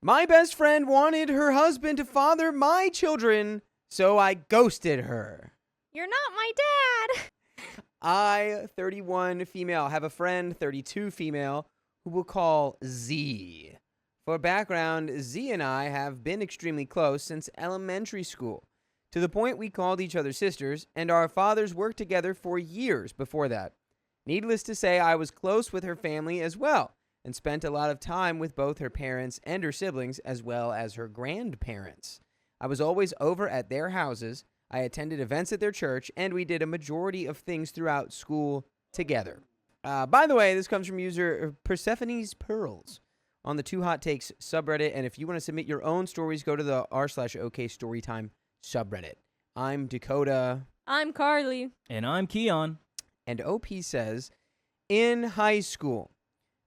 My best friend wanted her husband to father my children, so I ghosted her. You're not my dad. I, 31 female, have a friend, 32 female, who we'll call Z. For background, Z and I have been extremely close since elementary school, to the point we called each other sisters, and our fathers worked together for years before that. Needless to say, I was close with her family as well, and spent a lot of time with both her parents and her siblings, as well as her grandparents. I was always over at their houses. I attended events at their church, and we did a majority of things throughout school together. By the way, this comes from user Persephone's Pearls on the TwoHotTakes subreddit, and if you want to submit your own stories, go to the r/okstorytime subreddit. I'm Dakota. I'm Carly. And I'm Keon. And OP says, in high school,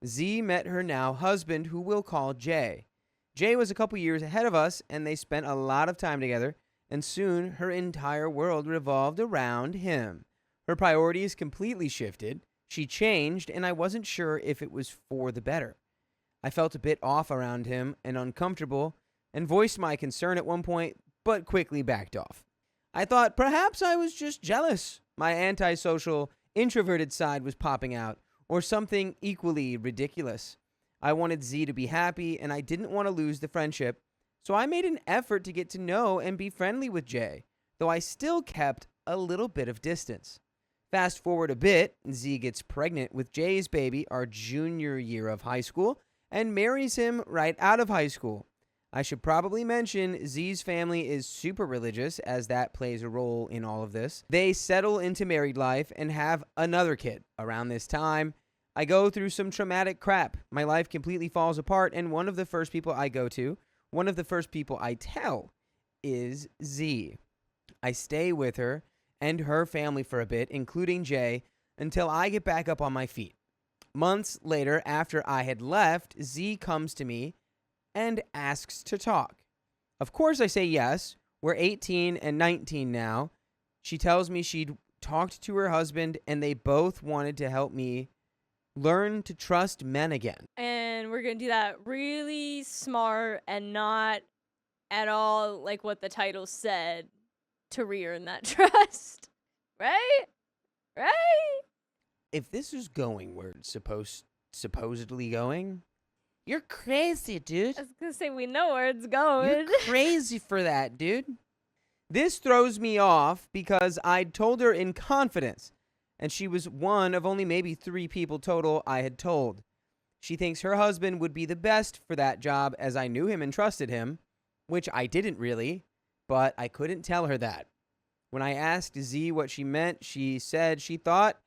Z met her now husband, who we'll call Jay. Jay was a couple years ahead of us, and they spent a lot of time together, and soon her entire world revolved around him. Her priorities completely shifted. She changed, and I wasn't sure if it was for the better. I felt a bit off around him and uncomfortable, and voiced my concern at one point, but quickly backed off. I thought perhaps I was just jealous. My antisocial, introverted side was popping out, or something equally ridiculous. I wanted Z to be happy, and I didn't want to lose the friendship, so I made an effort to get to know and be friendly with Jay, though I still kept a little bit of distance. Fast forward a bit, Z gets pregnant with Jay's baby our junior year of high school, and marries him right out of high school. I should probably mention Z's family is super religious, as that plays a role in all of this. They settle into married life and have another kid. Around this time, I go through some traumatic crap. My life completely falls apart, and one of the first people I tell is Z. I stay with her and her family for a bit, including Jay, until I get back up on my feet. Months later, after I had left, Z comes to me and asks to talk. Of course I say yes. We're 18 and 19 now. She tells me she'd talked to her husband, and they both wanted to help me learn to trust men again. And we're going to do that really smart and not at all like what the title said, to re-earn that trust. Right? Right? If this is going where it's supposedly going, you're crazy, dude. I was going to say, we know where it's going. You're crazy for that, dude. This throws me off because I'd told her in confidence, and she was one of only maybe 3 people total I had told. She thinks her husband would be the best for that job, as I knew him and trusted him, which I didn't really, but I couldn't tell her that. When I asked Z what she meant, she said she thought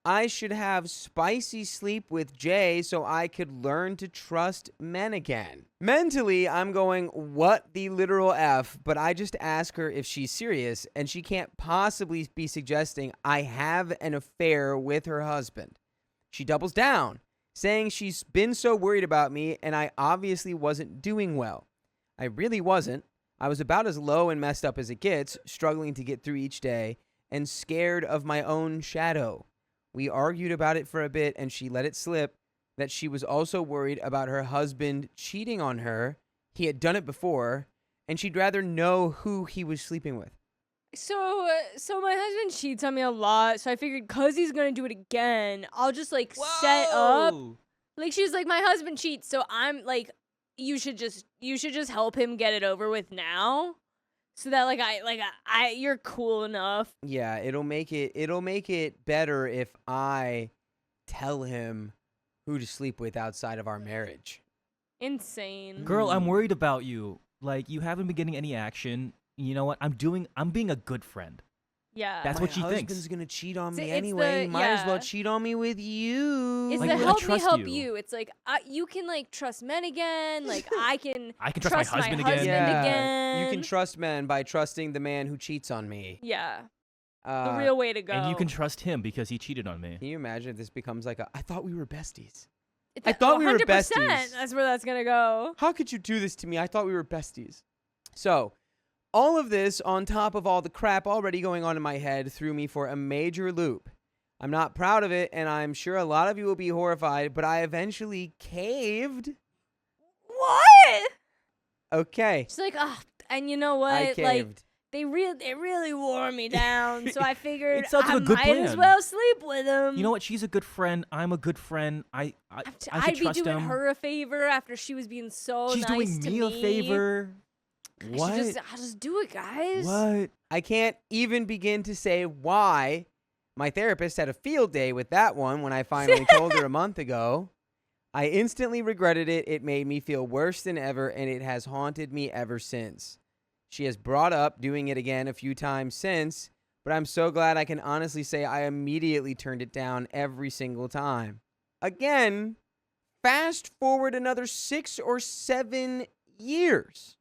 I should have spicy sleep with Jay so I could learn to trust men again. Mentally, I'm going, what the literal F, but I just ask her if she's serious, and she can't possibly be suggesting I have an affair with her husband. She doubles down, saying she's been so worried about me, and I obviously wasn't doing well. I really wasn't. I was about as low and messed up as it gets, struggling to get through each day, and scared of my own shadow. We argued about it for a bit, and she let it slip that she was also worried about her husband cheating on her. He had done it before, and she'd rather know who he was sleeping with. So my husband cheats on me a lot, so I figured because he's going to do it again, I'll just, like, set up. Like, she's like, my husband cheats, so I'm, like, you should just help him get it over with now. So that you're cool enough. Yeah, it'll make it better if I tell him who to sleep with outside of our marriage. Insane. Girl, I'm worried about you. Like, you haven't been getting any action. You know what? I'm being a good friend. Yeah. That's what she thinks. My husband's gonna cheat on me It's anyway. Might as well yeah. cheat on me with you. It's Like, the I help me trust help you. you. It's like you can like trust men again. Like I can trust my husband again. again. You can trust men by trusting the man who cheats on me. Yeah. The real way to go. And you can trust him because he cheated on me. Can you imagine if this becomes like I thought we were besties. I thought we were 100%, besties. That's where that's gonna go. How could you do this to me? I thought we were besties. So, all of this on top of all the crap already going on in my head threw me for a major loop. I'm not proud of it, and I'm sure a lot of you will be horrified, but I eventually caved. What? Okay. She's like, oh, and you know what? I Like, caved. it really wore me down. So I figured It sounds like I a good might as plan. well sleep with him. You know what? She's a good friend. I'm a good friend. I should I'd be trust doing him. her a favor after she was being so She's nice doing to me a favor. What? I'll just do it, guys. What? I can't even begin to say why my therapist had a field day with that one when I finally told her a month ago. I instantly regretted it. It made me feel worse than ever, and it has haunted me ever since. She has brought up doing it again a few times since, but I'm so glad I can honestly say I immediately turned it down every single time. Again, fast forward another 6 or 7 years.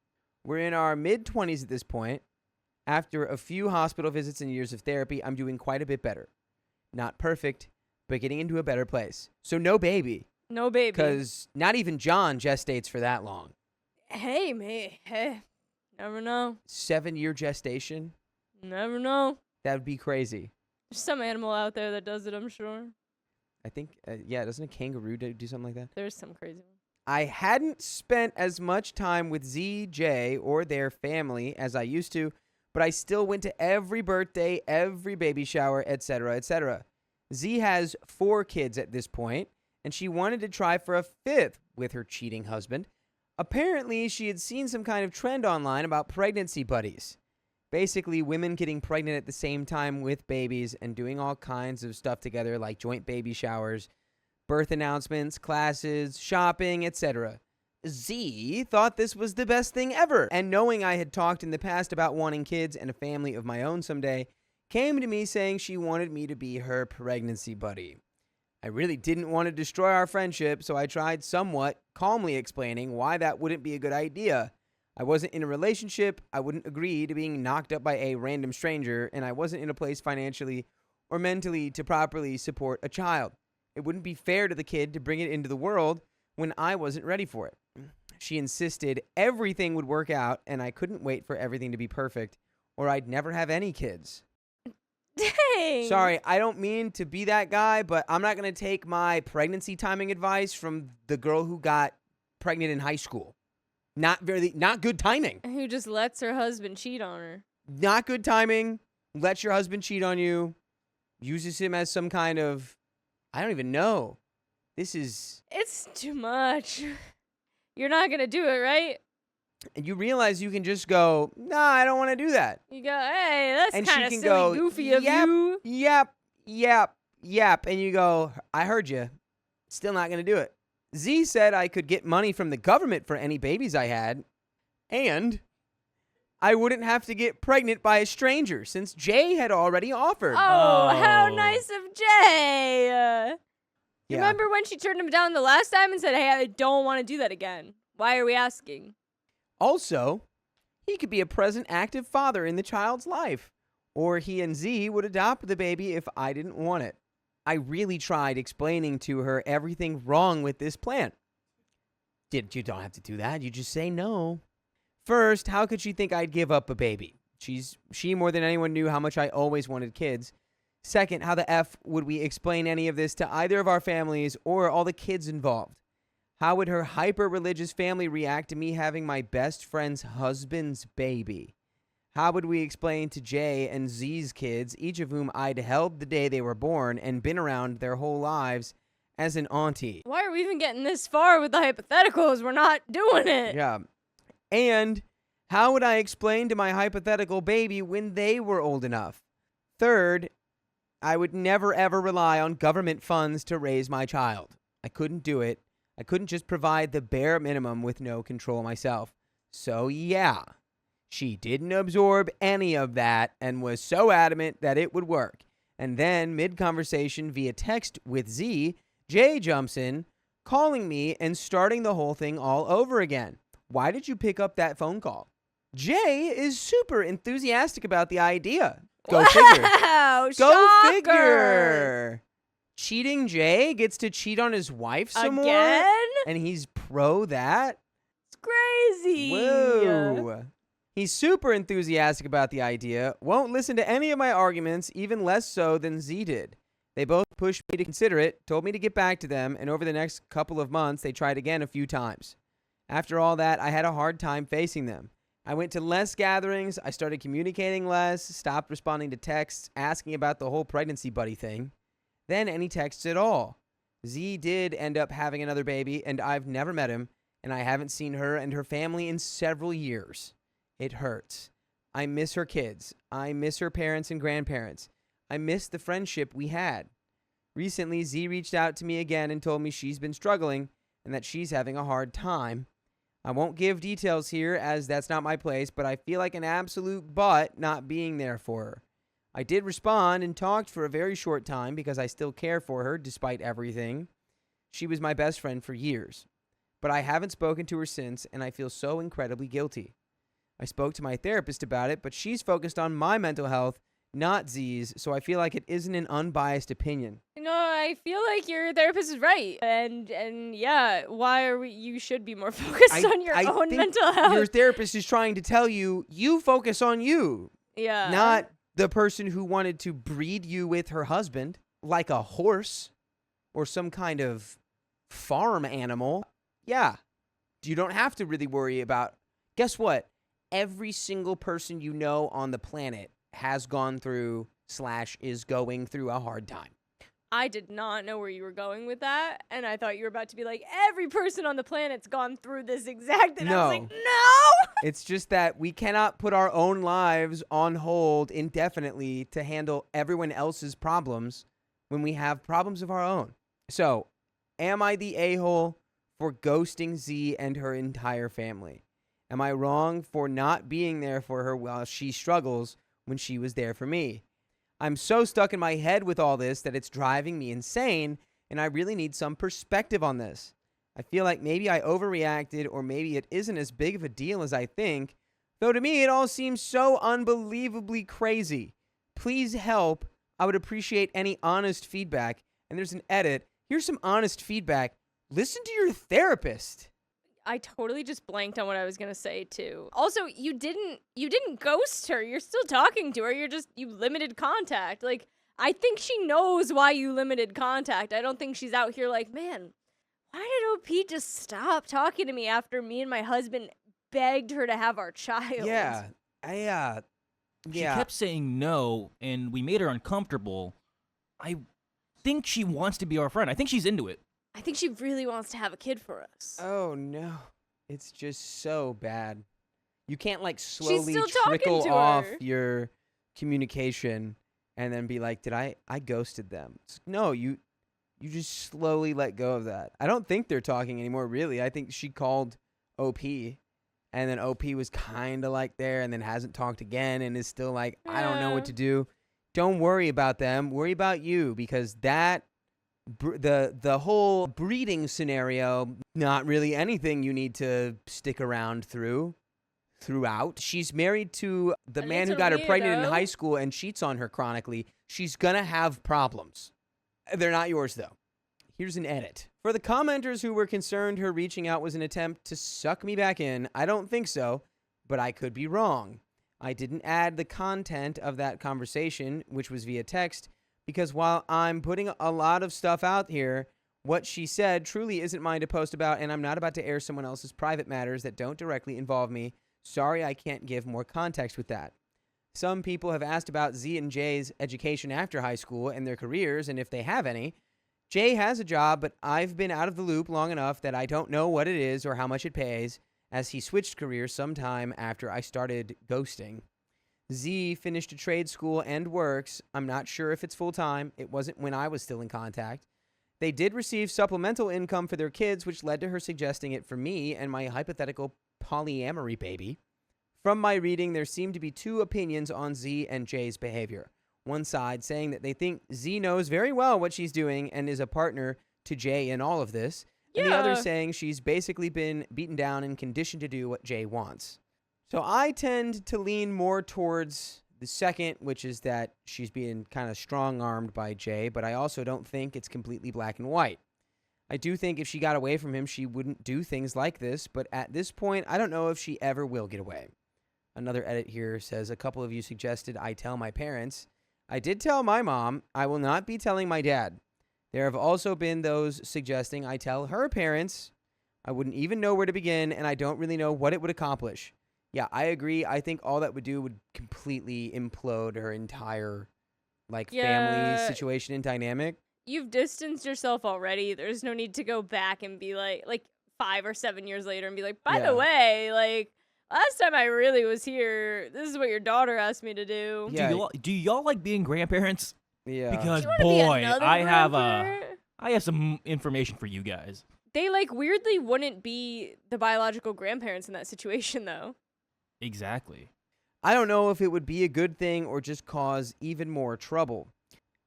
We're in our mid-20s at this point. After a few hospital visits and years of therapy, I'm doing quite a bit better. Not perfect, but getting into a better place. So no baby. No baby. Because not even John gestates for that long. Hey, mate. Hey. Never know. 7-year gestation? Never know. That would be crazy. There's some animal out there that does it, I'm sure. I think, doesn't a kangaroo do something like that? There's some crazy one. I hadn't spent as much time with Z, J, or their family as I used to, but I still went to every birthday, every baby shower, etc., etc. Z has 4 kids at this point, and she wanted to try for a 5th with her cheating husband. Apparently, she had seen some kind of trend online about pregnancy buddies. Basically, women getting pregnant at the same time with babies and doing all kinds of stuff together like joint baby showers, birth announcements, classes, shopping, etc. Z thought this was the best thing ever, and knowing I had talked in the past about wanting kids and a family of my own someday, came to me saying she wanted me to be her pregnancy buddy. I really didn't want to destroy our friendship, so I tried somewhat calmly explaining why that wouldn't be a good idea. I wasn't in a relationship, I wouldn't agree to being knocked up by a random stranger, and I wasn't in a place financially or mentally to properly support a child. It wouldn't be fair to the kid to bring it into the world when I wasn't ready for it. She insisted everything would work out, and I couldn't wait for everything to be perfect, or I'd never have any kids. Dang. Sorry, I don't mean to be that guy, but I'm not going to take my pregnancy timing advice from the girl who got pregnant in high school. Not good timing. Who just lets her husband cheat on her. Not good timing. Lets your husband cheat on you. Uses him as some kind of, I don't even know. It's too much. You're not going to do it, right? And you realize you can just go, nah, I don't want to do that. You go, hey, that's And kind of she can silly, go, goofy of yep, you. Yep. And you go, I heard you. Still not going to do it. Z said I could get money from the government for any babies I had. And I wouldn't have to get pregnant by a stranger since Jay had already offered. Oh, how nice of Jay. Yeah. Remember when she turned him down the last time and said, hey, I don't want to do that again? Why are we asking? Also, he could be a present active father in the child's life. Or he and Z would adopt the baby if I didn't want it. I really tried explaining to her everything wrong with this plan. You don't have to do that. You just say no. First, how could she think I'd give up a baby? She more than anyone knew how much I always wanted kids. Second, how the F would we explain any of this to either of our families or all the kids involved? How would her hyper-religious family react to me having my best friend's husband's baby? How would we explain to Jay and Z's kids, each of whom I'd held the day they were born and been around their whole lives, as an auntie? Why are we even getting this far with the hypotheticals? We're not doing it. Yeah. And how would I explain to my hypothetical baby when they were old enough? Third, I would never ever rely on government funds to raise my child. I couldn't do it. I couldn't just provide the bare minimum with no control myself. So yeah, she didn't absorb any of that and was so adamant that it would work. And then, mid-conversation via text with Z, Jay jumps in, calling me and starting the whole thing all over again. Why did you pick up that phone call? Jay is super enthusiastic about the idea. Go figure. Wow, Go shocker. figure. Cheating Jay gets to cheat on his wife some more? Again? And he's pro that? It's crazy. Whoa. He's super enthusiastic about the idea, won't listen to any of my arguments, even less so than Z did. They both pushed me to consider it, told me to get back to them, and over the next couple of months, they tried again a few times. After all that, I had a hard time facing them. I went to less gatherings, I started communicating less, stopped responding to texts, asking about the whole pregnancy buddy thing. Then any texts at all. Z did end up having another baby, and I've never met him, and I haven't seen her and her family in several years. It hurts. I miss her kids. I miss her parents and grandparents. I miss the friendship we had. Recently, Z reached out to me again and told me she's been struggling and that she's having a hard time. I won't give details here as that's not my place, but I feel like an absolute butt not being there for her. I did respond and talked for a very short time because I still care for her despite everything. She was my best friend for years, but I haven't spoken to her since, and I feel so incredibly guilty. I spoke to my therapist about it, but she's focused on my mental health, not Z's, so I feel like it isn't an unbiased opinion. No, I feel like your therapist is right, and yeah, you should be more focused on your own think mental health. Your therapist is trying to tell you, you focus on you, Yeah. not the person who wanted to breed you with her husband like a horse or some kind of farm animal. Yeah, you don't have to really worry about. Guess what? Every single person you know on the planet has gone through / is going through a hard time. I did not know where you were going with that, and I thought you were about to be like, every person on the planet's gone through this exact thing. I was like, no! It's just that we cannot put our own lives on hold indefinitely to handle everyone else's problems when we have problems of our own. So, am I the a-hole for ghosting Z and her entire family? Am I wrong for not being there for her while she struggles when she was there for me? I'm so stuck in my head with all this that it's driving me insane, and I really need some perspective on this. I feel like maybe I overreacted, or maybe it isn't as big of a deal as I think, though to me it all seems so unbelievably crazy. Please help. I would appreciate any honest feedback. And there's an edit. Here's some honest feedback. Listen to your therapist. I totally just blanked on what I was gonna say too. Also, you didn't ghost her. You're still talking to her. You limited contact. Like, I think she knows why you limited contact. I don't think she's out here like, man, why did OP just stop talking to me after me and my husband begged her to have our child? Yeah. She kept saying no, and we made her uncomfortable. I think she wants to be our friend. I think she's into it. I think she really wants to have a kid for us. Oh, no. It's just so bad. You can't, like, slowly still talking trickle to off her. your communication and then be like, I ghosted them. No, you just slowly let go of that. I don't think they're talking anymore, really. I think she called OP, and then OP was kind of like there and then hasn't talked again and is still like, I don't know what to do. Don't worry about them. Worry about you, because that the whole breeding scenario, not really anything you need to stick around throughout. She's married to the man who got her pregnant in high school and cheats on her chronically. She's gonna have problems. They're not yours, though. Here's an edit. For the commenters who were concerned her reaching out was an attempt to suck me back in, I don't think so, but I could be wrong. I didn't add the content of that conversation, which was via text, because while I'm putting a lot of stuff out here, what she said truly isn't mine to post about, and I'm not about to air someone else's private matters that don't directly involve me. Sorry, I can't give more context with that. Some people have asked about Z and Jay's education after high school and their careers, and if they have any. Jay has a job, but I've been out of the loop long enough that I don't know what it is or how much it pays, as he switched careers sometime after I started ghosting. Z finished a trade school and works. I'm not sure if it's full-time. It wasn't when I was still in contact. They did receive supplemental income for their kids, which led to her suggesting it for me and my hypothetical polyamory baby. From my reading, there seem to be two opinions on Z and Jay's behavior. One side saying that they think Z knows very well what she's doing and is a partner to Jay in all of this, and the other saying she's basically been beaten down and conditioned to do what Jay wants. So I tend to lean more towards the second, which is that she's being kind of strong-armed by Jay, but I also don't think it's completely black and white. I do think if she got away from him, she wouldn't do things like this, but at this point, I don't know if she ever will get away. Another edit here says, a couple of you suggested I tell my parents. I did tell my mom. I will not be telling my dad. There have also been those suggesting I tell her parents. I wouldn't even know where to begin, and I don't really know what it would accomplish. Yeah, I agree. I think all that would do would completely implode her entire family Yeah. situation and dynamic. You've distanced yourself already. There's no need to go back and be like 5 or 7 years later and be like, by Yeah. the way, like last time I really was here, this is what your daughter asked me to do. Yeah. Do y'all like being grandparents? Yeah. Because Do you wanna be boy, another I grandparent? have some information for you guys. They like weirdly wouldn't be the biological grandparents in that situation though. Exactly. I don't know if it would be a good thing or just cause even more trouble.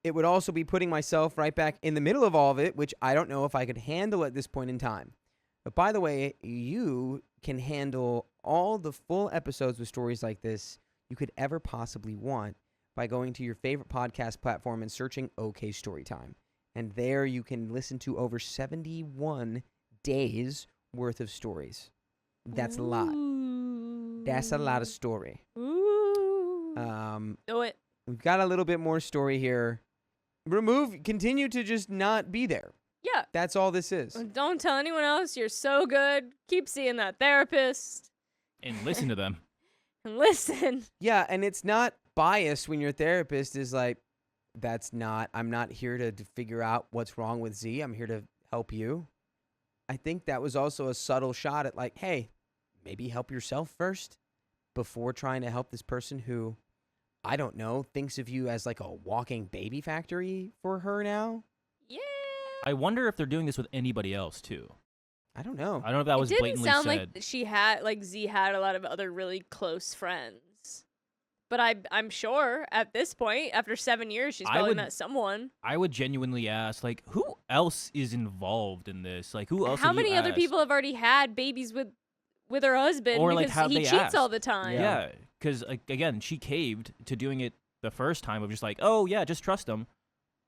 It would also be putting myself right back in the middle of all of it, which I don't know if I could handle at this point in time. But by the way, you can handle all the full episodes with stories like this you could ever possibly want by going to your favorite podcast platform and searching OKstorytime. And there you can listen to over 71 days worth of stories. That's a lot. That's a lot of story. Ooh. Do it. We've got a little bit more story here. Continue to just not be there. Yeah. That's all this is. Don't tell anyone else. You're so good. Keep seeing that therapist. And listen to them. And listen. Yeah, and it's not biased when your therapist is like, I'm not here to figure out what's wrong with Z. I'm here to help you. I think that was also a subtle shot at like, hey, maybe help yourself first before trying to help this person who, I don't know, thinks of you as like a walking baby factory for her now. Yeah. I wonder if they're doing this with anybody else too. I don't know. I don't know if that was It didn't blatantly sound said. like she had Z had a lot of other really close friends. But I'm sure at this point, after 7 years, she's probably met someone. I would genuinely ask, like, who else is involved in this? Like, who else? How have you many other asked? people have already had babies with her husband Or, like, because have he they cheats asked? all the time? Yeah, because again, she caved to doing it the first time of just like, oh yeah, just trust him.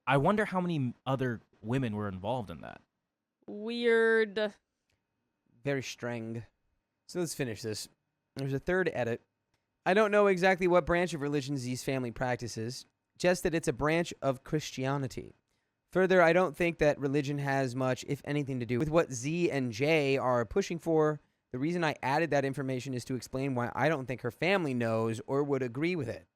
I wonder how many other women were involved in that. Weird. Very strange. So let's finish this. There's a third edit. I don't know exactly what branch of religion Z's family practices, just that it's a branch of Christianity. Further, I don't think that religion has much, if anything, to do with what Z and J are pushing for. The reason I added that information is to explain why I don't think her family knows or would agree with it.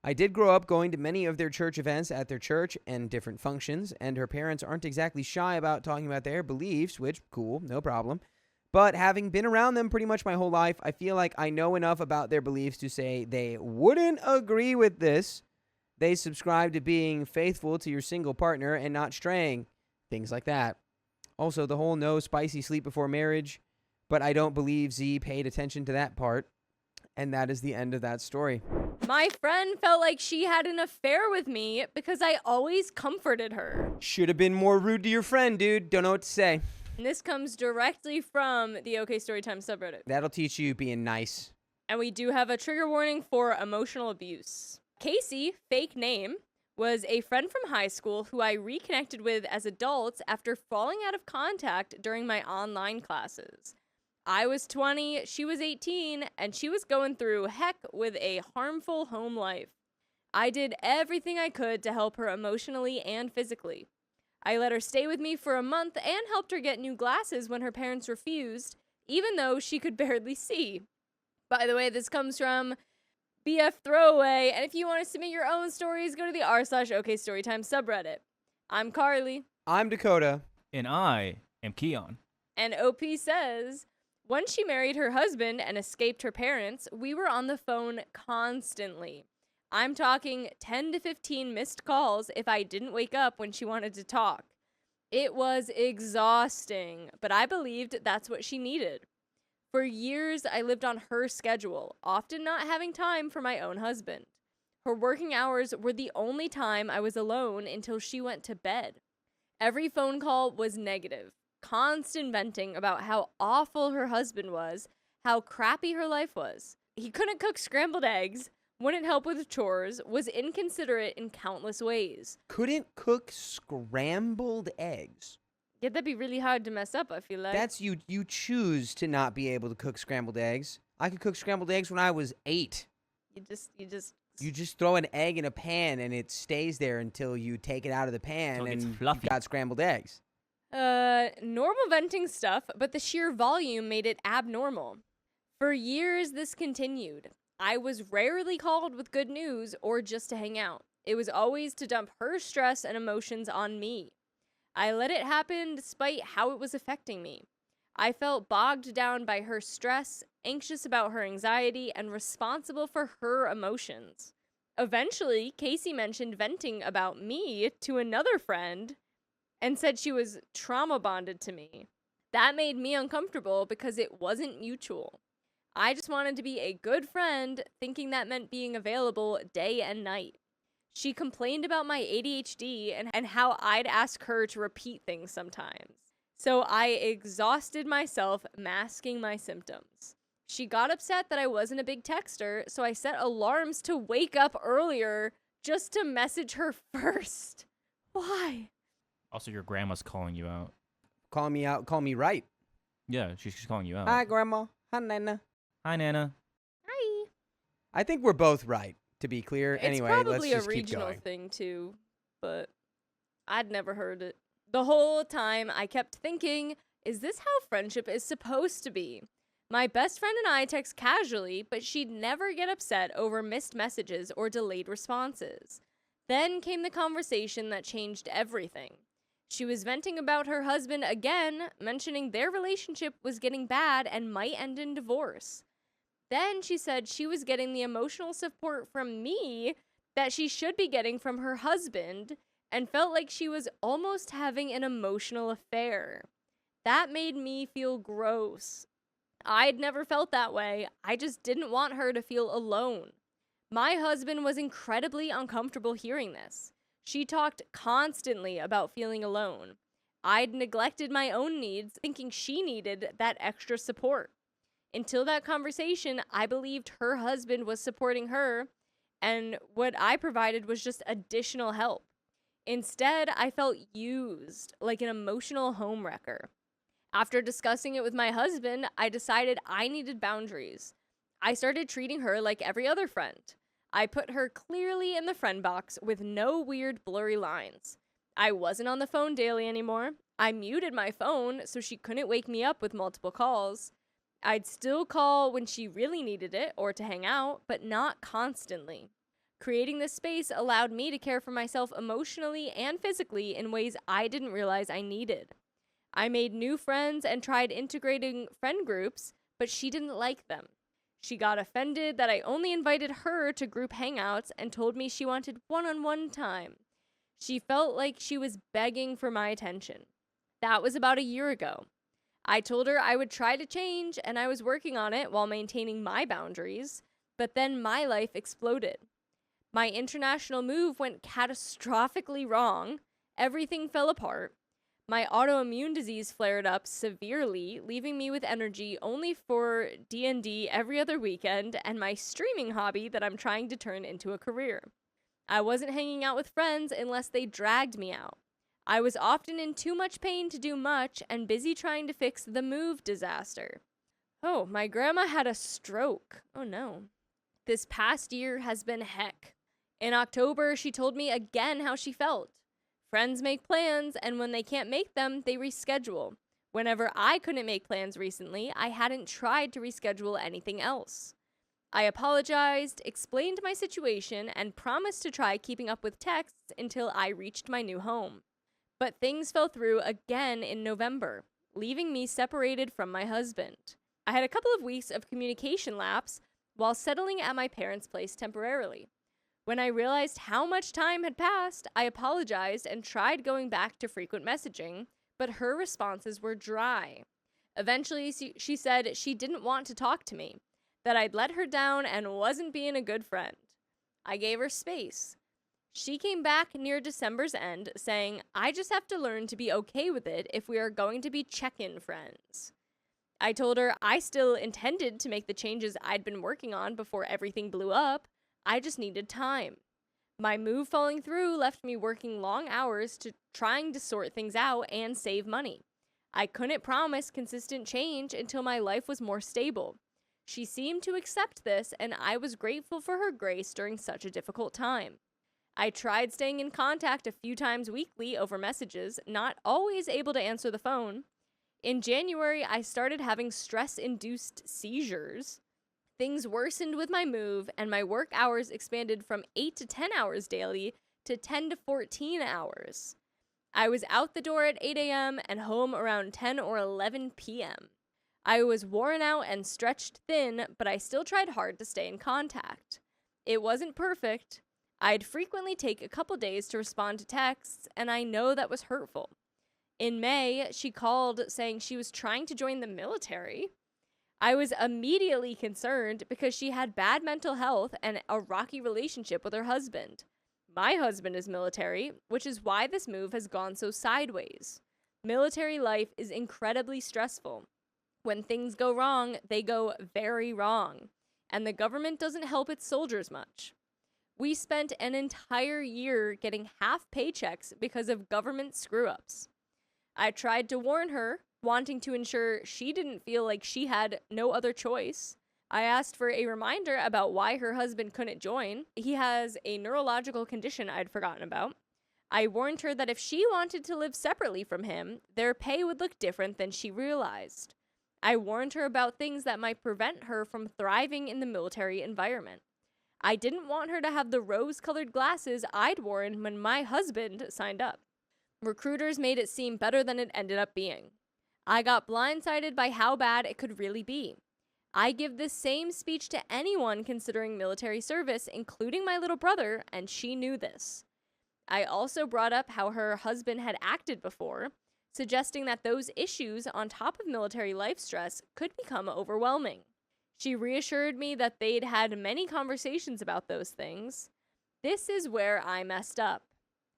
I did grow up going to many of their church events at their church and different functions, and her parents aren't exactly shy about talking about their beliefs, which, cool, no problem. But having been around them pretty much my whole life, I feel like I know enough about their beliefs to say they wouldn't agree with this. They subscribe to being faithful to your single partner and not straying. Things like that. Also, the whole no spicy sleep before marriage. But I don't believe Z paid attention to that part. And that is the end of that story. My friend felt like she had an affair with me because I always comforted her. Should have been more rude to your friend, dude. Don't know what to say. And this comes directly from the OK Storytime subreddit. That'll teach you being nice. And we do have a trigger warning for emotional abuse. Casey, fake name, was a friend from high school who I reconnected with as adults after falling out of contact during my online classes. I was 20, she was 18, and she was going through heck with a harmful home life. I did everything I could to help her emotionally and physically. I let her stay with me for a month and helped her get new glasses when her parents refused, even though she could barely see. By the way, this comes from BF Throwaway, and if you want to submit your own stories, go to the r/OKStorytime subreddit. I'm Carly. I'm Dakota. And I am Keon. And OP says, once she married her husband and escaped her parents, we were on the phone constantly. I'm talking 10 to 15 missed calls if I didn't wake up when she wanted to talk. It was exhausting, but I believed that's what she needed. For years, I lived on her schedule, often not having time for my own husband. Her working hours were the only time I was alone until she went to bed. Every phone call was negative, constant venting about how awful her husband was, how crappy her life was. He couldn't cook scrambled eggs, wouldn't help with chores, was inconsiderate in countless ways. Couldn't cook scrambled eggs. Yeah, that'd be really hard to mess up, I feel like. That's you choose to not be able to cook scrambled eggs. I could cook scrambled eggs when I was 8. You just throw an egg in a pan and it stays there until you take it out of the pan Until it and gets you've fluffy. got scrambled eggs. Normal venting stuff, but the sheer volume made it abnormal. For years, this continued. I was rarely called with good news or just to hang out. It was always to dump her stress and emotions on me. I let it happen despite how it was affecting me. I felt bogged down by her stress, anxious about her anxiety, and responsible for her emotions. Eventually, Casey mentioned venting about me to another friend and said she was trauma bonded to me. That made me uncomfortable because it wasn't mutual. I just wanted to be a good friend, thinking that meant being available day and night. She complained about my ADHD and how I'd ask her to repeat things sometimes. So I exhausted myself masking my symptoms. She got upset that I wasn't a big texter, so I set alarms to wake up earlier just to message her first. Why? Also, your grandma's calling you out. Call me out. Call me right. Yeah, she's calling you out. Hi, Grandma. Hi, Nana. Hi, Nana. Hi. I think we're both right, to be clear. Anyway, it's let's probably just a keep regional going. thing too, but I'd never heard it. The whole time I kept thinking, is this how friendship is supposed to be? My best friend and I text casually, but she'd never get upset over missed messages or delayed responses. Then came the conversation that changed everything. She was venting about her husband again, mentioning their relationship was getting bad and might end in divorce. Then she said she was getting the emotional support from me that she should be getting from her husband and felt like she was almost having an emotional affair. That made me feel gross. I'd never felt that way. I just didn't want her to feel alone. My husband was incredibly uncomfortable hearing this. She talked constantly about feeling alone. I'd neglected my own needs, thinking she needed that extra support. Until that conversation, I believed her husband was supporting her, and what I provided was just additional help. Instead, I felt used, like an emotional homewrecker. After discussing it with my husband, I decided I needed boundaries. I started treating her like every other friend. I put her clearly in the friend box with no weird blurry lines. I wasn't on the phone daily anymore. I muted my phone so she couldn't wake me up with multiple calls. I'd still call when she really needed it or to hang out, but not constantly. Creating this space allowed me to care for myself emotionally and physically in ways I didn't realize I needed. I made new friends and tried integrating friend groups, but she didn't like them. She got offended that I only invited her to group hangouts and told me she wanted one-on-one time. She felt like she was begging for my attention. That was about a year ago. I told her I would try to change, and I was working on it while maintaining my boundaries, but then my life exploded. My international move went catastrophically wrong. Everything fell apart. My autoimmune disease flared up severely, leaving me with energy only for D&D every other weekend and my streaming hobby that I'm trying to turn into a career. I wasn't hanging out with friends unless they dragged me out. I was often in too much pain to do much and busy trying to fix the move disaster. Oh, my grandma had a stroke. Oh no. This past year has been heck. In October, she told me again how she felt. Friends make plans, and when they can't make them, they reschedule. Whenever I couldn't make plans recently, I hadn't tried to reschedule anything else. I apologized, explained my situation, and promised to try keeping up with texts until I reached my new home. But things fell through again in November, leaving me separated from my husband. I had a couple of weeks of communication lapse while settling at my parents' place temporarily. When I realized how much time had passed, I apologized and tried going back to frequent messaging, but her responses were dry. Eventually, she said she didn't want to talk to me, that I'd let her down and wasn't being a good friend. I gave her space. She came back near December's end, saying, I just have to learn to be okay with it if we are going to be check-in friends. I told her I still intended to make the changes I'd been working on before everything blew up. I just needed time. My move falling through left me working long hours trying to sort things out and save money. I couldn't promise consistent change until my life was more stable. She seemed to accept this, and I was grateful for her grace during such a difficult time. I tried staying in contact a few times weekly over messages, not always able to answer the phone. In January, I started having stress-induced seizures. Things worsened with my move, and my work hours expanded from 8 to 10 hours daily to 10 to 14 hours. I was out the door at 8 a.m. and home around 10 or 11 p.m. I was worn out and stretched thin, but I still tried hard to stay in contact. It wasn't perfect. I'd frequently take a couple days to respond to texts, and I know that was hurtful. In May, she called saying she was trying to join the military. I was immediately concerned because she had bad mental health and a rocky relationship with her husband. My husband is military, which is why this move has gone so sideways. Military life is incredibly stressful. When things go wrong, they go very wrong, and the government doesn't help its soldiers much. We spent an entire year getting half paychecks because of government screw-ups. I tried to warn her, wanting to ensure she didn't feel like she had no other choice. I asked for a reminder about why her husband couldn't join. He has a neurological condition I'd forgotten about. I warned her that if she wanted to live separately from him, their pay would look different than she realized. I warned her about things that might prevent her from thriving in the military environment. I didn't want her to have the rose-colored glasses I'd worn when my husband signed up. Recruiters made it seem better than it ended up being. I got blindsided by how bad it could really be. I give this same speech to anyone considering military service, including my little brother, and she knew this. I also brought up how her husband had acted before, suggesting that those issues on top of military life stress could become overwhelming. She reassured me that they'd had many conversations about those things. This is where I messed up.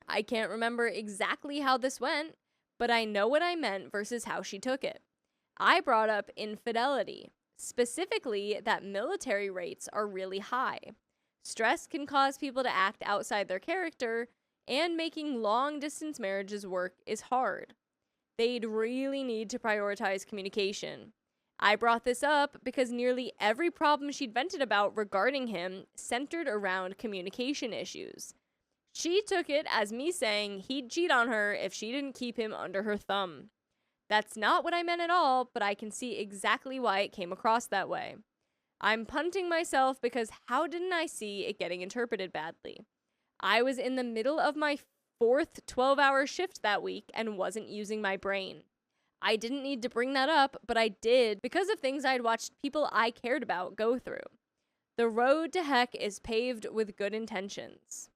I can't remember exactly how this went, but I know what I meant versus how she took it. I brought up infidelity, specifically that military rates are really high. Stress can cause people to act outside their character, and making long-distance marriages work is hard. They'd really need to prioritize communication. I brought this up because nearly every problem she'd vented about regarding him centered around communication issues. She took it as me saying he'd cheat on her if she didn't keep him under her thumb. That's not what I meant at all, but I can see exactly why it came across that way. I'm punting myself because how didn't I see it getting interpreted badly? I was in the middle of my fourth 12-hour shift that week and wasn't using my brain. I didn't need to bring that up, but I did because of things I'd watched people I cared about go through. The road to heck is paved with good intentions.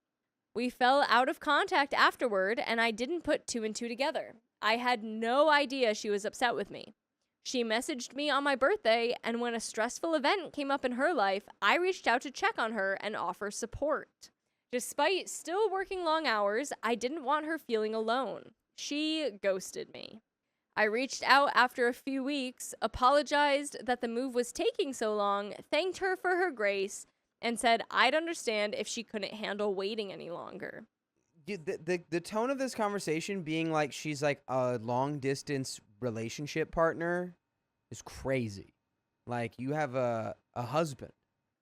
We fell out of contact afterward, and I didn't put two and two together. I had no idea she was upset with me. She messaged me on my birthday, and when a stressful event came up in her life, I reached out to check on her and offer support. Despite still working long hours, I didn't want her feeling alone. She ghosted me. I reached out after a few weeks, apologized that the move was taking so long, thanked her for her grace, and said I'd understand if she couldn't handle waiting any longer. The tone of this conversation being like she's like a long-distance relationship partner is crazy. Like, you have a husband.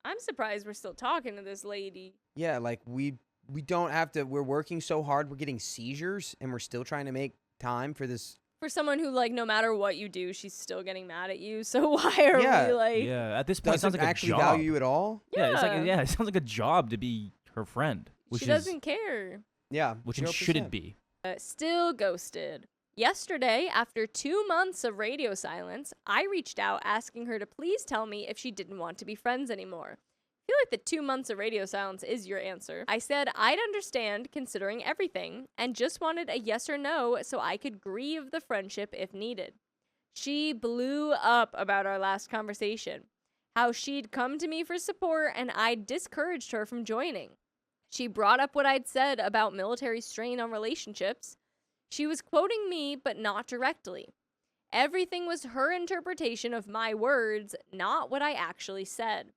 I'm surprised we're still talking to this lady. Yeah, like, we don't have to, we're working so hard, we're getting seizures, and we're still trying to make time for this. For someone who, like, no matter what you do, she's still getting mad at you. So why are we like? Yeah, at this point, it sounds like actually a job. value you at all. Yeah, it's like it sounds like a job to be her friend. Which she doesn't care. Yeah, which it shouldn't be. Still ghosted. Yesterday, after 2 months of radio silence, I reached out asking her to please tell me if she didn't want to be friends anymore. I feel like the 2 months of radio silence is your answer. I said I'd understand considering everything and just wanted a yes or no so I could grieve the friendship if needed. She blew up about our last conversation, how she'd come to me for support and I'd discouraged her from joining. She brought up what I'd said about military strain on relationships. She was quoting me, but not directly. Everything was her interpretation of my words, not what I actually said.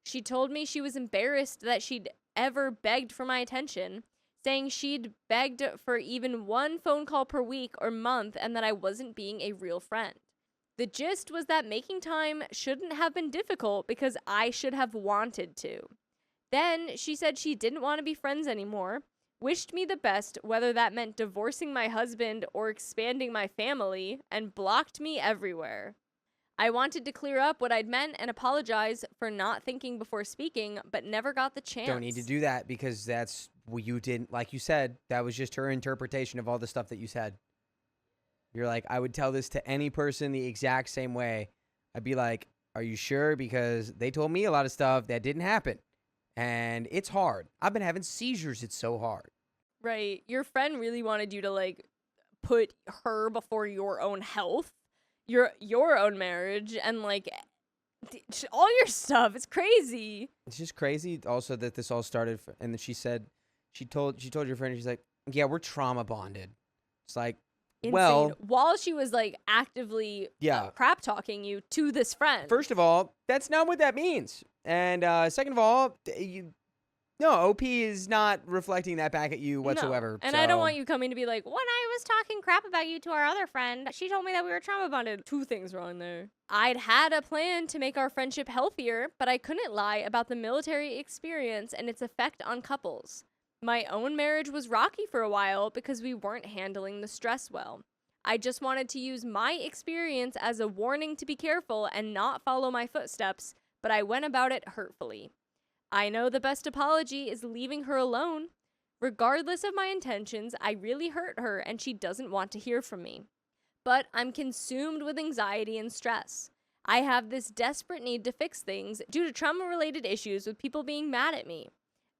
She told me she was embarrassed that she'd ever begged for my attention, saying she'd begged for even one phone call per week or month and that I wasn't being a real friend. The gist was that making time shouldn't have been difficult because I should have wanted to. Then she said she didn't want to be friends anymore, wished me the best, whether that meant divorcing my husband or expanding my family, and blocked me everywhere. I wanted to clear up what I'd meant and apologize for not thinking before speaking, but never got the chance. Don't need to do that because that's what you didn't, like you said, that was just her interpretation of all the stuff that you said. You're like, I would tell this to any person the exact same way. I'd be like, are you sure? Because they told me a lot of stuff that didn't happen. And it's hard. I've been having seizures. It's so hard. Right. Your friend really wanted you to, like, put her before your own health, your own marriage, and, like, all your stuff. It's crazy. It's just crazy also that this all started. And then she said, she told your friend, she's like, yeah, we're trauma bonded. It's like, Insane. well, while she was, like, actively crap talking you to this friend. First of all, that's not what that means. And second of all, no, OP is not reflecting that back at you whatsoever. No. And I don't want you coming to be like, when I was talking crap about you to our other friend, she told me that we were trauma bonded. Two things wrong there. I'd had a plan to make our friendship healthier, but I couldn't lie about the military experience and its effect on couples. My own marriage was rocky for a while because we weren't handling the stress well. I just wanted to use my experience as a warning to be careful and not follow my footsteps, but I went about it hurtfully. I know the best apology is leaving her alone. Regardless of my intentions, I really hurt her and she doesn't want to hear from me. But I'm consumed with anxiety and stress. I have this desperate need to fix things due to trauma-related issues with people being mad at me.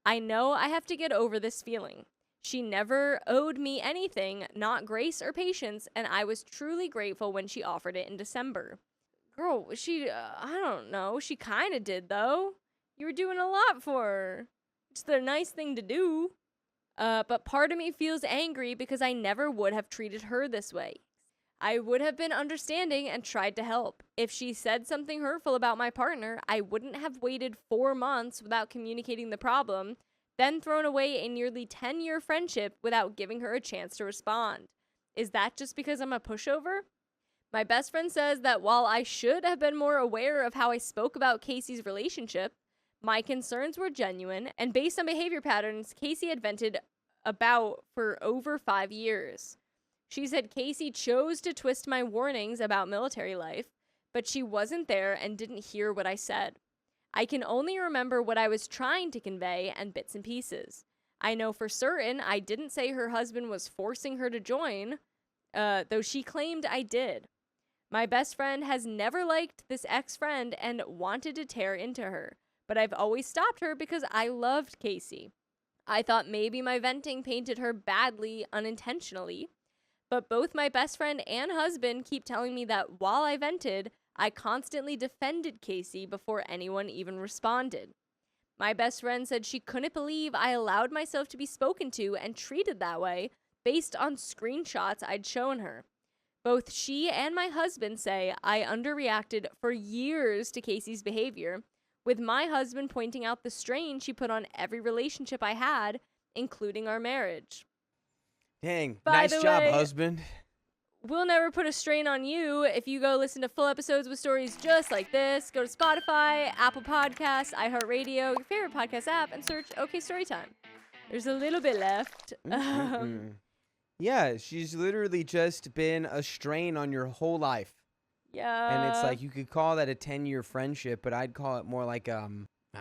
I know I have to get over this feeling. She never owed me anything, not grace or patience, and I was truly grateful when she offered it in December. Girl, I don't know, she kind of did, though. You were doing a lot for her. It's the nice thing to do. But part of me feels angry because I never would have treated her this way. I would have been understanding and tried to help. If she said something hurtful about my partner, I wouldn't have waited 4 months without communicating the problem, then thrown away a nearly 10-year friendship without giving her a chance to respond. Is that just because I'm a pushover? My best friend says that while I should have been more aware of how I spoke about Casey's relationship, my concerns were genuine, and based on behavior patterns Casey had vented about for over 5 years. She said Casey chose to twist my warnings about military life, but she wasn't there and didn't hear what I said. I can only remember what I was trying to convey and bits and pieces. I know for certain I didn't say her husband was forcing her to join, though she claimed I did. My best friend has never liked this ex-friend and wanted to tear into her, but I've always stopped her because I loved Casey. I thought maybe my venting painted her badly unintentionally, but both my best friend and husband keep telling me that while I vented, I constantly defended Casey before anyone even responded. My best friend said she couldn't believe I allowed myself to be spoken to and treated that way based on screenshots I'd shown her. Both she and my husband say I underreacted for years to Casey's behavior, with my husband pointing out the strain she put on every relationship I had, including our marriage. Dang, By nice the job, way, husband. We'll never put a strain on you if you go listen to full episodes with stories just like this. Go to Spotify, Apple Podcasts, iHeartRadio, your favorite podcast app, and search OK Storytime. There's a little bit left. Yeah, she's literally just been a strain on your whole life. Yeah. And it's like, you could call that a 10-year friendship, but I'd call it more like, I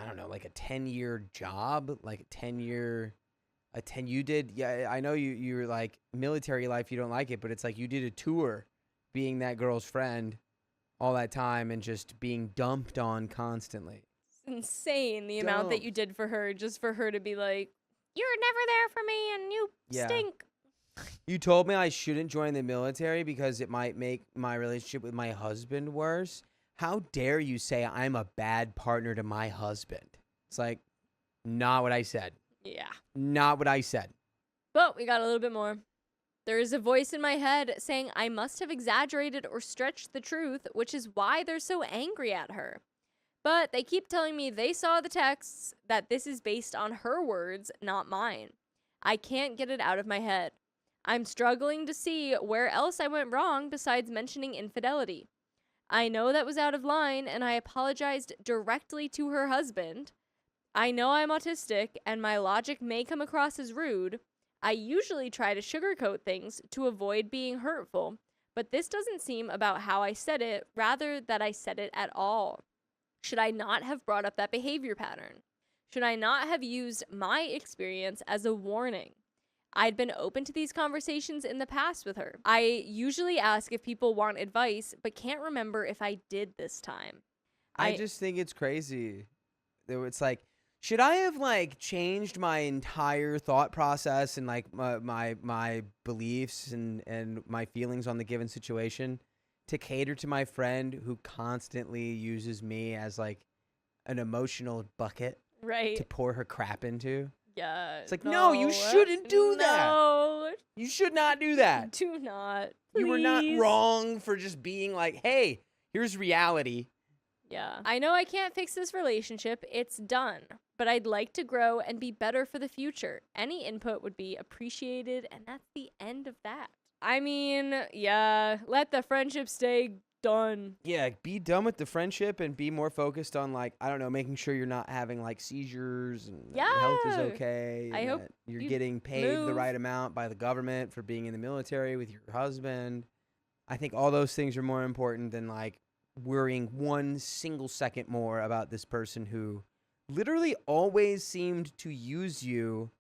don't know, like a 10-year job, like a 10-year... you did, yeah, I know you were like, military life, you don't like it, but it's like you did a tour being that girl's friend all that time and just being dumped on constantly. It's insane the amount that you did for her, just for her to be like, you're never there for me and you stink. You told me I shouldn't join the military because it might make my relationship with my husband worse. How dare you say I'm a bad partner to my husband? It's like, not what I said. Yeah. Not what I said. But we got a little bit more. There is a voice in my head saying I must have exaggerated or stretched the truth, which is why they're so angry at her. But they keep telling me they saw the texts, that this is based on her words, not mine. I can't get it out of my head. I'm struggling to see where else I went wrong besides mentioning infidelity. I know that was out of line, and I apologized directly to her husband. I know I'm autistic and my logic may come across as rude. I usually try to sugarcoat things to avoid being hurtful, but this doesn't seem about how I said it, rather that I said it at all. Should I not have brought up that behavior pattern? Should I not have used my experience as a warning? I'd been open to these conversations in the past with her. I usually ask if people want advice, but can't remember if I did this time. I just think it's crazy. It's like, should I have like changed my entire thought process and like my beliefs and my feelings on the given situation to cater to my friend who constantly uses me as like an emotional bucket to pour her crap into? Yeah. It's like, no, you shouldn't do that. No. You should not do that. Do not. You were not Please. wrong for just being like, hey, here's reality. Yeah. I know I can't fix this relationship. It's done. But I'd like to grow and be better for the future. Any input would be appreciated, and that's the end of that. I mean, yeah, let the friendship stay done. Yeah, be done with the friendship and be more focused on, like, I don't know, making sure you're not having like seizures and that your health is okay. I and hope that you're you getting paid the move. right amount by the government for being in the military with your husband. I think all those things are more important than like worrying 1 single second more about this person who literally always seemed to use you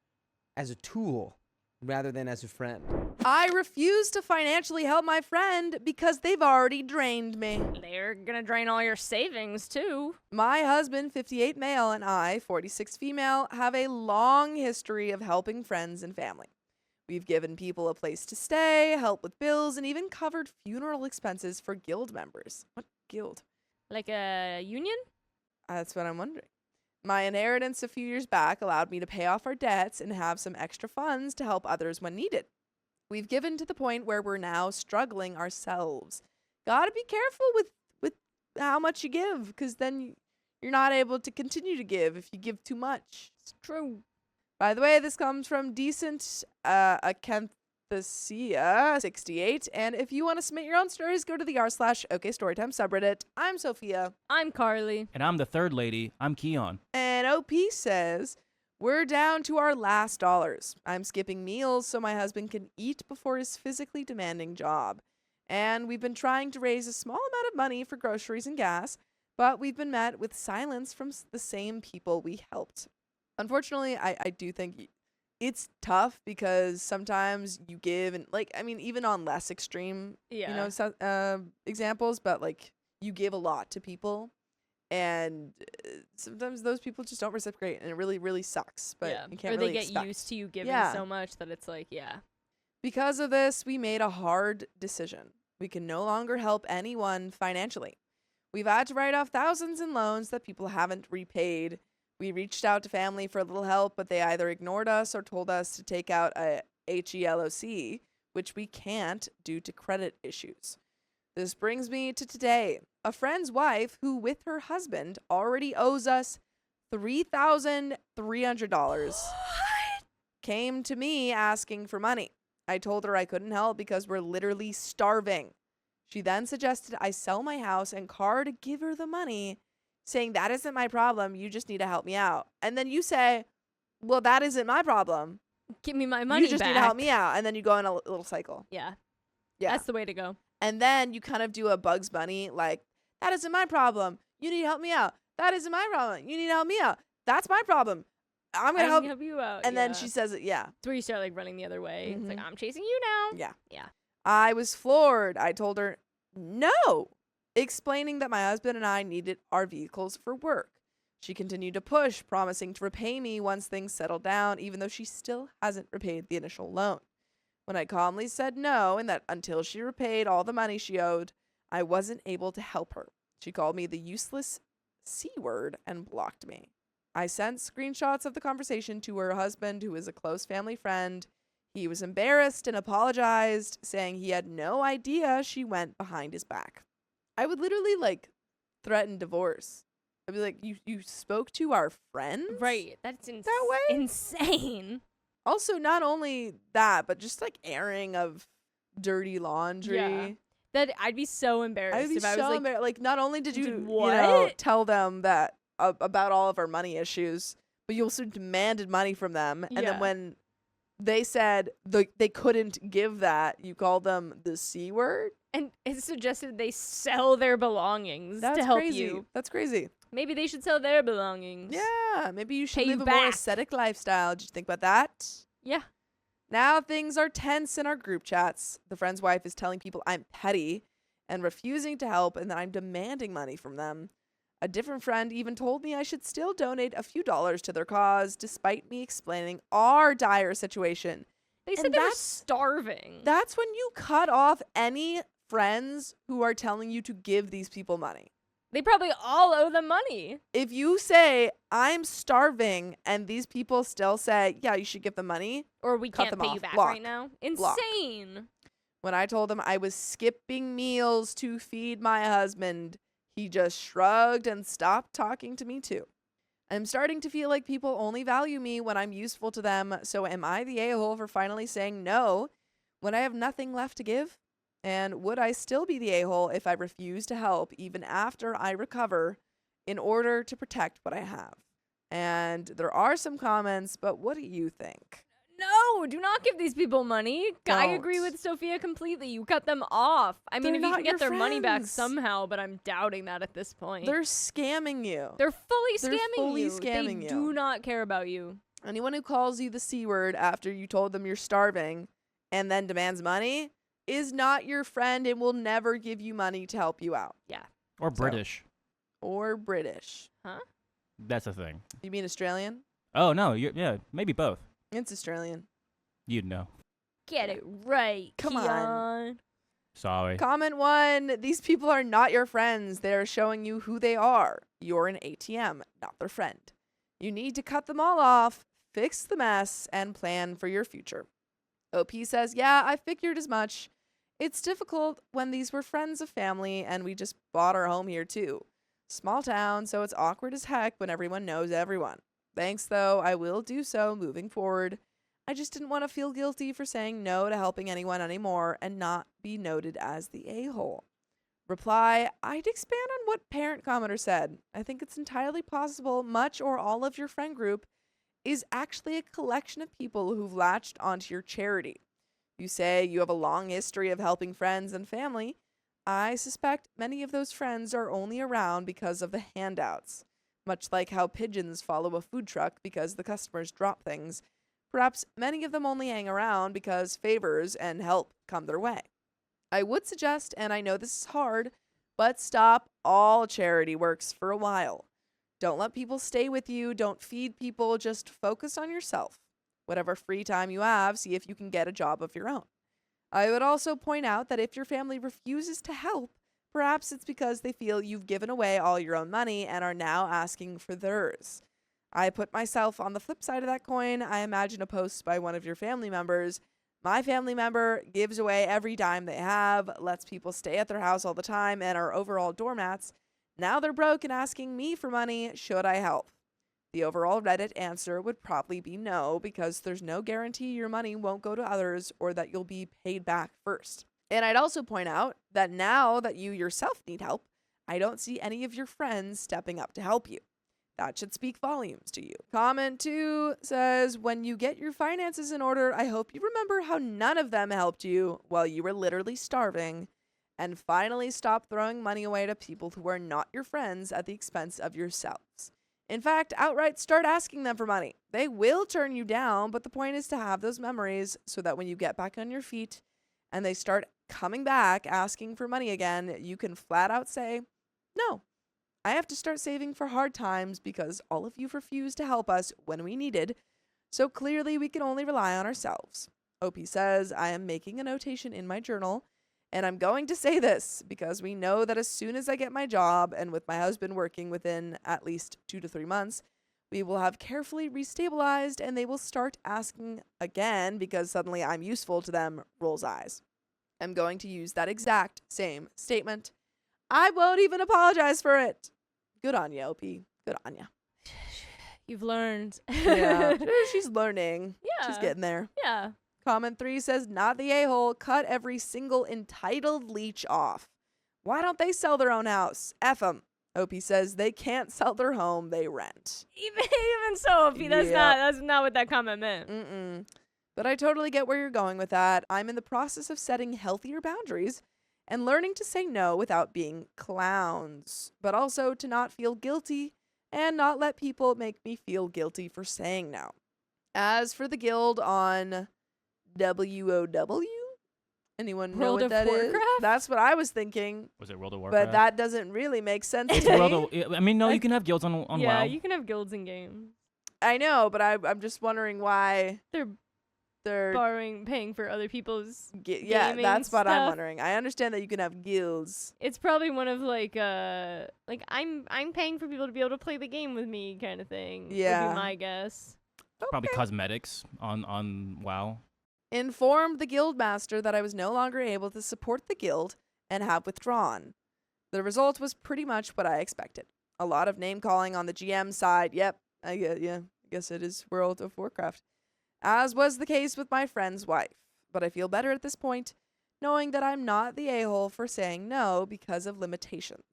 as a tool rather than as a friend. I refuse to financially help my friend because they've already drained me. They're gonna drain all your savings, too. My husband, 58 male, and I, 46 female, have a long history of helping friends and family. We've given people a place to stay, help with bills, and even covered funeral expenses for guild members. What guild? Like a union? That's what I'm wondering. My inheritance a few years back allowed me to pay off our debts and have some extra funds to help others when needed. We've given to the point where we're now struggling ourselves. Gotta be careful with how much you give, because then you're not able to continue to give if you give too much. It's true. By the way, this comes from Decent Acanthisia 68. And if you want to submit your own stories, go to the r/okstorytime subreddit. I'm Sophia. I'm Carly. And I'm the third lady. I'm Keon. And OP says, we're down to our last dollars. I'm skipping meals so my husband can eat before his physically demanding job. And we've been trying to raise a small amount of money for groceries and gas, but we've been met with silence from the same people we helped. Unfortunately, I do think it's tough because sometimes you give and like, I mean, even on less extreme, examples, but like you give a lot to people and sometimes those people just don't reciprocate and it really, really sucks, but you can't really expect. Or they get used to you giving so much that it's like, Because of this, we made a hard decision. We can no longer help anyone financially. We've had to write off thousands in loans that people haven't repaid. We reached out to family for a little help, but they either ignored us or told us to take out a HELOC, which we can't due to credit issues. This brings me to today. A friend's wife, who with her husband already owes us $3,300, came to me asking for money. I told her I couldn't help because we're literally starving. She then suggested I sell my house and car to give her the money, saying that isn't my problem, you just need to help me out. And then you say, well, that isn't my problem. Give me my money You just back. need to help me out. And then you go in a little cycle. Yeah. Yeah. That's the way to go. And then you kind of do a Bugs Bunny, like, that isn't my problem. You need to help me out. That isn't my problem. You need to help me out. That's my problem. I'm going to help you out. And then she says it, That's where you start like running the other way. It's like, I'm chasing you now. Yeah. I was floored. I told her, no, explaining that my husband and I needed our vehicles for work. She continued to push, promising to repay me once things settled down, even though she still hasn't repaid the initial loan. When I calmly said no, and that until she repaid all the money she owed, I wasn't able to help her. She called me the useless C word and blocked me. I sent screenshots of the conversation to her husband, who is a close family friend. He was embarrassed and apologized, saying he had no idea she went behind his back. I would literally, like, threaten divorce. I'd be like, you spoke to our friend? Right. That's that way? Insane. Also, not only that, but just, like, airing of dirty laundry. Yeah. That I'd be so embarrassed I'd be if I so was like, embarrassed. Like, not only did you, what? tell them that about all of our money issues, but you also demanded money from them. And Yeah. then when they said they couldn't give that, you called them the C word? And it suggested they sell their belongings That's to help crazy. you. That's crazy. Maybe they should sell their belongings. Yeah, maybe you should Pay you live a more back. ascetic lifestyle. Did you think about that? Yeah. Now things are tense in our group chats. The friend's wife is telling people I'm petty and refusing to help, and that I'm demanding money from them. A different friend even told me I should still donate a few dollars to their cause, despite me explaining our dire situation. They said And they were that's- starving. That's when you cut off any friends who are telling you to give these people money. They probably all owe them money. If you say, I'm starving, and these people still say, yeah, you should give them money. Or we Cut can't them pay off. you back Block. right now. Block. Insane. When I told him I was skipping meals to feed my husband, he just shrugged and stopped talking to me too. I'm starting to feel like people only value me when I'm useful to them, so am I the a-hole for finally saying no when I have nothing left to give? And would I still be the a-hole if I refuse to help even after I recover in order to protect what I have? And there are some comments, but what do you think? No, do not give these people money. I agree Don't. with Sophia completely. You cut them off. I mean, They're if you not can get your their money back friends. somehow, but I'm doubting that at this point. They're scamming you. They're fully They're scamming fully you. scamming They you. do not care about you. Anyone who calls you the C word after you told them you're starving and then demands money is not your friend and will never give you money to help you out. Or So- British. Or British. That's a thing. You mean Australian? Oh, no. Yeah, maybe both. It's Australian. You'd know. Get it right. Come on. Keon. Sorry. Comment 1. These people are not your friends. They're showing you who they are. You're an ATM, not their friend. You need to cut them all off, fix the mess, and plan for your future. OP says, yeah, I figured as much. It's difficult when these were friends of family and we just bought our home here too. Small town, so it's awkward as heck when everyone knows everyone. Thanks, though. I will do so moving forward. I just didn't want to feel guilty for saying no to helping anyone anymore and not be noted as the a-hole. Reply, I'd expand on what parent commenter said. I think it's entirely possible much or all of your friend group is actually a collection of people who've latched onto your charity. You say you have a long history of helping friends and family. I suspect many of those friends are only around because of the handouts. Much like how pigeons follow a food truck because the customers drop things. Perhaps many of them only hang around because favors and help come their way. I would suggest, and I know this is hard, but stop all charity works for a while. Don't let people stay with you. Don't feed people. Just focus on yourself. Whatever free time you have, see if you can get a job of your own. I would also point out that if your family refuses to help, perhaps it's because they feel you've given away all your own money and are now asking for theirs. I put myself on the flip side of that coin. I imagine a post by one of your family members. My family member gives away every dime they have, lets people stay at their house all the time, and are overall doormats. Now they're broke and asking me for money. Should I help? The overall Reddit answer would probably be no, because there's no guarantee your money won't go to others or that you'll be paid back first. And I'd also point out that now that you yourself need help, I don't see any of your friends stepping up to help you. That should speak volumes to you. Comment 2 says, when you get your finances in order, I hope you remember how none of them helped you while you were literally starving, and finally stop throwing money away to people who are not your friends at the expense of yourselves. In fact, outright start asking them for money. They will turn you down, but the point is to have those memories so that when you get back on your feet and they start coming back asking for money again, you can flat out say, no. I have to start saving for hard times because all of you refused to help us when we needed, so clearly we can only rely on ourselves. OP says, I am making a notation in my journal, and I'm going to say this because we know that as soon as I get my job and with my husband working within at least 2 to 3 months, we will have carefully restabilized and they will start asking again because suddenly I'm useful to them, rolls eyes. I'm going to use that exact same statement. I won't even apologize for it. Good on you, OP. Good on you. You've learned. Yeah, she's learning. Yeah. She's getting there. Yeah. Comment 3 says, not the a-hole. Cut every single entitled leech off. Why don't they sell their own house? F them. OP says they can't sell their home, they rent. Even so, OP, that's not what that comment meant. Mm-mm. But I totally get where you're going with that. I'm in the process of setting healthier boundaries and learning to say no without being clowns, but also to not feel guilty and not let people make me feel guilty for saying no. As for the guild on WOW, anyone know World what of that is? Warcraft? That's what I was thinking, Was it World of Warcraft? but that doesn't really make sense It's to World me. of, I mean, no, you can have guilds on Yeah, WoW. you can have guilds in games. I know, but I'm just wondering why They're they're paying for other people's. yeah, gaming that's what I'm stuff. wondering. I understand that you can have guilds. It's probably one of like I'm paying for people to be able to play the game with me kind of thing. Would Yeah. be my guess. Probably Okay. cosmetics on WoW. Informed the guild master that I was no longer able to support the guild and have withdrawn. The result was pretty much what I expected. A lot of name calling on the GM side. Yep, I guess it is World of Warcraft. As was the case with my friend's wife. But I feel better at this point, knowing that I'm not the a-hole for saying no because of limitations.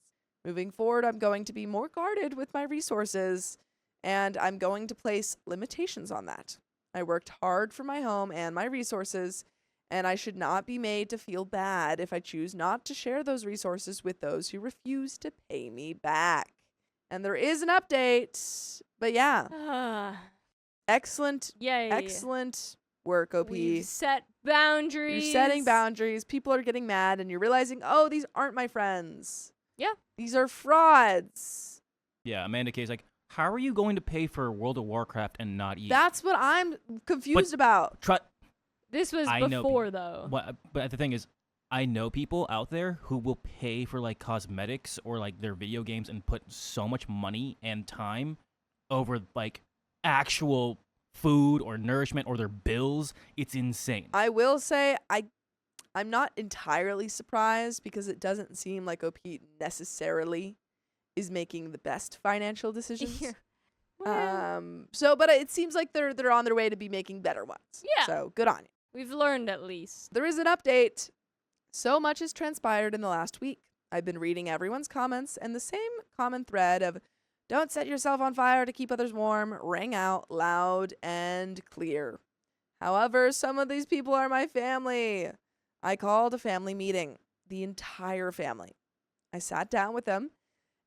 Moving forward, I'm going to be more guarded with my resources, and I'm going to place limitations on that. I worked hard for my home and my resources, and I should not be made to feel bad if I choose not to share those resources with those who refuse to pay me back. And there is an update, but yeah, excellent, Yay. excellent work, OP. We've set boundaries. You're setting boundaries. People are getting mad, and you're realizing, oh, these aren't my friends. Yeah. These are frauds. Yeah, Amanda K's like, how are you going to pay for World of Warcraft and not eat? That's what I'm confused about. This was I know before people. though. But the thing is, I know people out there who will pay for like cosmetics or like their video games and put so much money and time over like actual food or nourishment or their bills. It's insane. I will say I'm not entirely surprised because it doesn't seem like OP necessarily is making the best financial decisions. Yeah. Well, But it seems like they're on their way to be making better ones. Yeah. So good on you. we've learned at least. There is an update. So much has transpired in the last week. I've been reading everyone's comments, and the same common thread of don't set yourself on fire to keep others warm rang out loud and clear. However, some of these people are my family. I called a family meeting, the entire family. I sat down with them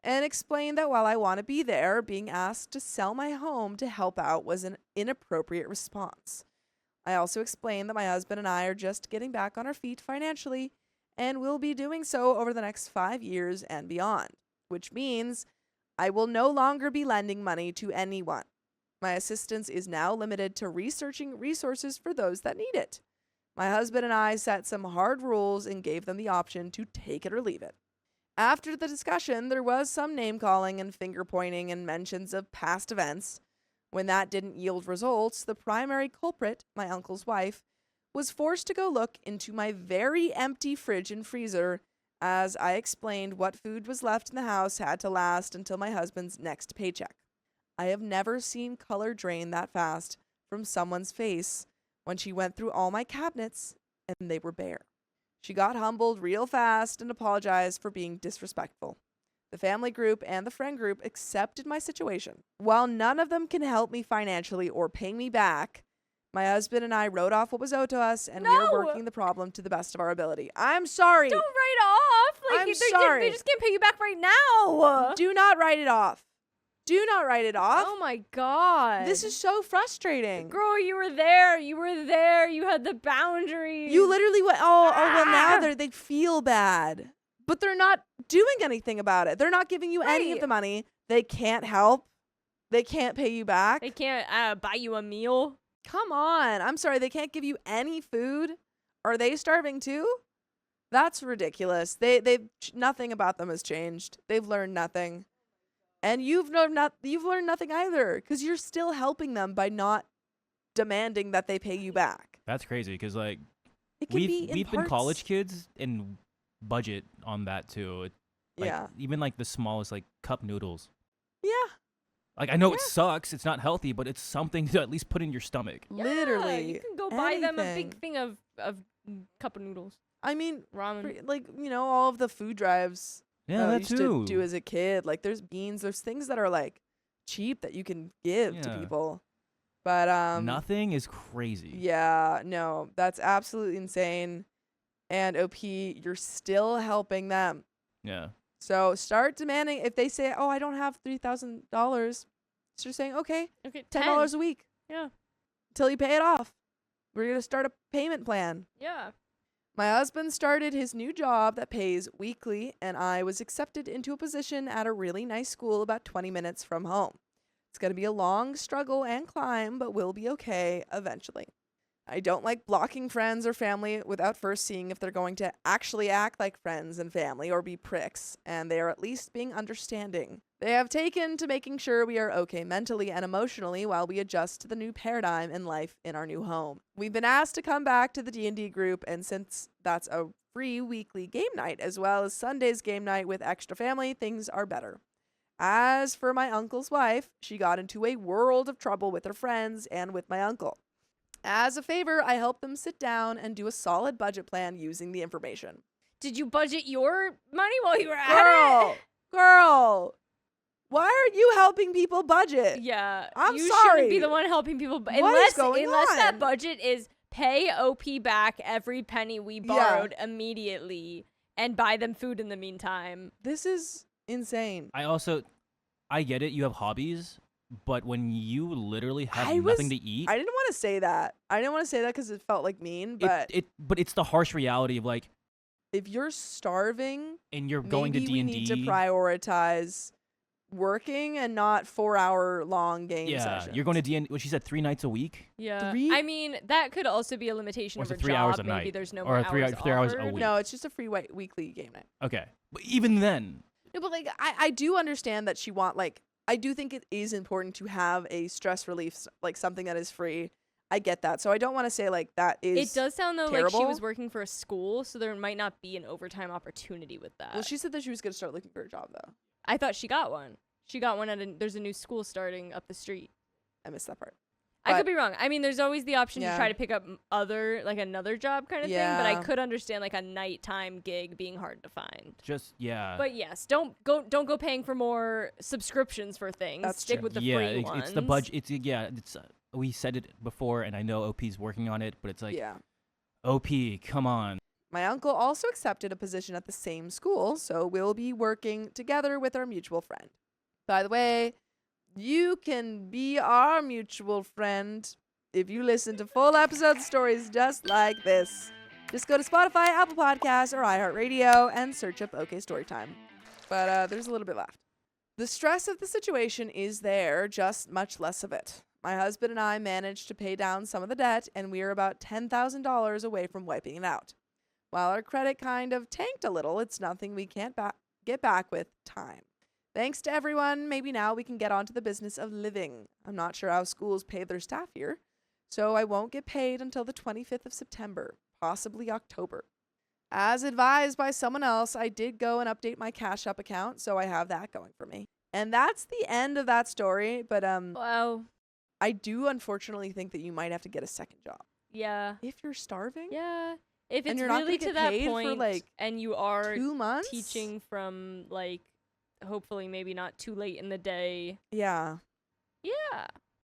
and explained that while I want to be there, being asked to sell my home to help out was an inappropriate response. I also explained that my husband and I are just getting back on our feet financially and will be doing so over the next 5 years and beyond, which means I will no longer be lending money to anyone. My assistance is now limited to researching resources for those that need it. My husband and I set some hard rules and gave them the option to take it or leave it. After the discussion, there was some name calling and finger pointing and mentions of past events. When that didn't yield results, the primary culprit, my uncle's wife, was forced to go look into my very empty fridge and freezer as I explained what food was left in the house had to last until my husband's next paycheck. I have never seen color drain that fast from someone's face when she went through all my cabinets and they were bare. She got humbled real fast and apologized for being disrespectful. The family group and the friend group accepted my situation. While none of them can help me financially or pay me back, my husband and I wrote off what was owed to us, and we are working the problem to the best of our ability. I'm sorry. Don't write off. Like I'm they sorry. just can't pay you back right now. Do not write it off. Do not write it off. Oh my god. This is so frustrating. Girl, you were there. You were there. You had the boundaries. You literally went, well, now they feel bad. But they're not doing anything about it. They're not giving you any of Right. the money. They can't help. They can't pay you back. They can't buy you a meal. Come on. I'm sorry. They can't give you any food. Are they starving too? That's ridiculous. They've nothing about them has changed. They've learned nothing. And you've learned nothing either, because you're still helping them by not demanding that they pay you back. That's crazy because like It can be in we've been parts. college kids and budget on that too. Like, Yeah. Even like the smallest like cup noodles. Yeah. Like I know it Yeah. sucks. It's not healthy, but it's something to at least put in your stomach. Yeah, Literally. you can go buy them a anything. big thing of cup of noodles, I mean, ramen. like, all of the food drives Yeah, you that used to too. do as a kid. Like there's beans, there's things that are like cheap that you can give to Yeah. people. But Nothing is crazy. yeah, no, that's absolutely insane. And OP, you're still helping them. Yeah. So start demanding if they say, "Oh, I don't have $3,000." Start saying, "Okay, Okay, $10 a week Yeah. till you pay it off. We're gonna start a payment plan." Yeah. My husband started his new job that pays weekly, and I was accepted into a position at a really nice school about 20 minutes from home. It's going to be a long struggle and climb, but we'll be okay eventually. I don't like blocking friends or family without first seeing if they're going to actually act like friends and family or be pricks, and they are at least being understanding. They have taken to making sure we are okay mentally and emotionally while we adjust to the new paradigm in life in our new home. We've been asked to come back to the D&D group, and since that's a free weekly game night as well as Sunday's game night with extra family, things are better. As for my uncle's wife, she got into a world of trouble with her friends and with my uncle. As a favor, I helped them sit down and do a solid budget plan using the information. Did you budget your money while you were at it? Girl, why are you helping people budget? Yeah. I'm you sorry. shouldn't be the one helping people. What is Unless going that on? budget is pay OP back every penny we borrowed immediately and buy them food in the meantime. This is insane. I get it. You have hobbies, but when you literally have I nothing to eat, I didn't want to say that. I didn't want to say that because it felt like mean, but but it's the harsh reality of like, if you're starving, and you're going to maybe D&D. we need to prioritize working and not 4-hour-long game sessions. You're going to D&D. What she said, 3 nights a week. Yeah. Three- I mean, that could also be a limitation Or of is it her 3 job. hours a Maybe night? there's no Or more 3 hours 3 hours a offered. week. No, it's just a free weekly game night. Okay, but even then, No, but like I do understand that I do think it is important to have a stress relief, like something that is free. I get that. So I don't want to say like that is. It does sound though like she terrible. was working for a school, so there might not be an overtime opportunity with that. Well, she said that she was going to start looking for a job though. I thought she got one. She got one there's a new school starting up the street. I missed that part. I could But- be wrong. I mean, there's always the option to Yeah. try to pick up another job kind of thing, but Yeah. I could understand like a nighttime gig being hard to find. just But yes, don't go paying for more subscriptions for things. That's Stick true. with the yeah, free ones. it's the budget. It's we said it before, and I know OP's working on it, but it's like, Yeah. OP, come on. My uncle also accepted a position at the same school, so we'll be working together with our mutual friend. By the way, you can be our mutual friend if you listen to full episode stories just like this. Just go to Spotify, Apple Podcasts, or iHeartRadio and search up OK Storytime. But there's a little bit left. The stress of the situation is there, just much less of it. My husband and I managed to pay down some of the debt, and we are about $10,000 away from wiping it out. While our credit kind of tanked a little, it's nothing we can't get back with time. Thanks to everyone, maybe now we can get on to the business of living. I'm not sure how schools pay their staff here, so I won't get paid until the 25th of September, possibly October. As advised by someone else, I did go and update my Cash App account, so I have that going for me. And that's the end of that story, but Wow. I do unfortunately think that you might have to get a second job. Yeah. If you're starving, Yeah. If And it's you're not really gonna to get that paid for, point like, and you are 2 months? teaching from like hopefully maybe not too late in the day. Yeah. Yeah.